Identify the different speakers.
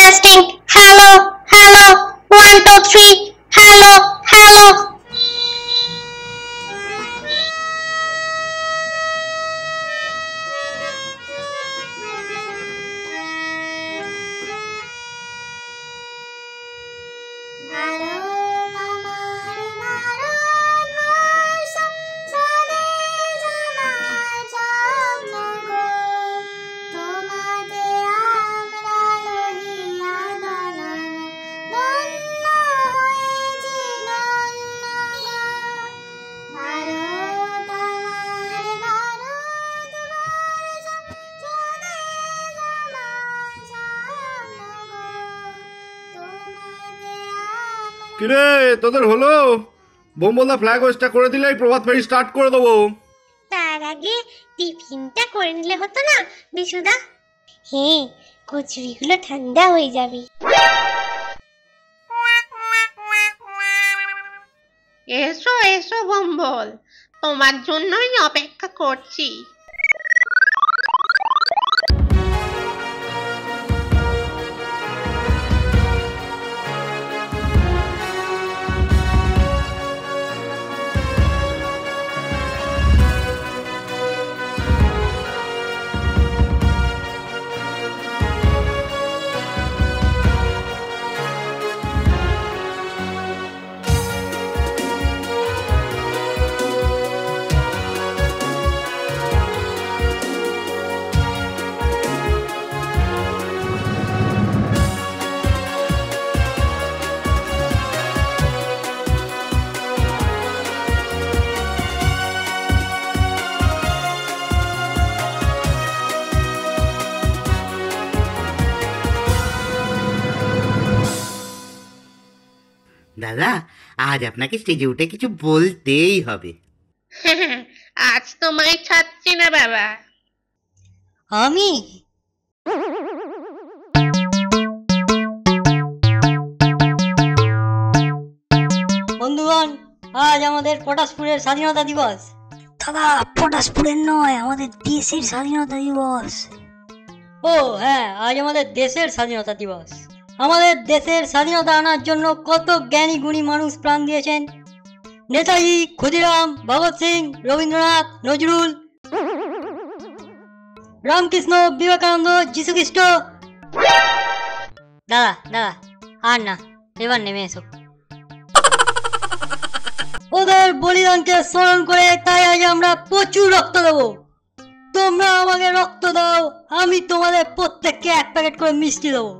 Speaker 1: Testing hello hello 1 2 3 hello hello
Speaker 2: কিরে তোদের হলো? বোমবন্ধা ফ্ল্যাগ হোস্টটা করে দিলেই প্রভাত ফেরি স্টার্ট করে দেবো।
Speaker 1: তার আগে টিফিনটা করে নিলে হতো না বিশুদা? হ্যাঁ, কচুরিগুলো ঠান্ডা হয়ে যাবে।
Speaker 3: এসো এসো বম্বল, তোমার জন্যই অপেক্ষা করছি।
Speaker 4: দাদা, আজ আপনাকে স্টেজে উঠে কিছু বলতেই হবে।
Speaker 3: আজ তোমায় ছাড়ছি না বাবা।
Speaker 5: আমি বন্ধুগণ, আজ আমাদের পটাশপুরের স্বাধীনতা দিবস।
Speaker 6: দাদা, পটাশপুরের নয়, আমাদের দেশের স্বাধীনতা দিবস।
Speaker 5: ও হ্যাঁ, আজ আমাদের দেশের স্বাধীনতা দিবস। আমাদের দেশের স্বাধীনতা আনার জন্য কত জ্ঞানী গুণী মানুষ প্রাণ দিয়েছেন। নেতাজি, ক্ষুদিরাম, ভগৎ সিং, রবীন্দ্রনাথ, নজরুল, রামকৃষ্ণ, বিবেকানন্দ, যীশুখ্রিস্ট। দাদা দাদা, আর না, এবার নেমে এসো। ওদের বলিদানকে স্মরণ করে তাই আজ আমরা প্রচুর রক্ত দেবো। তোমরা আমাকে রক্ত দাও, আমি তোমাদের প্রত্যেককে 1 প্যাকেট করে মিষ্টি দেবো।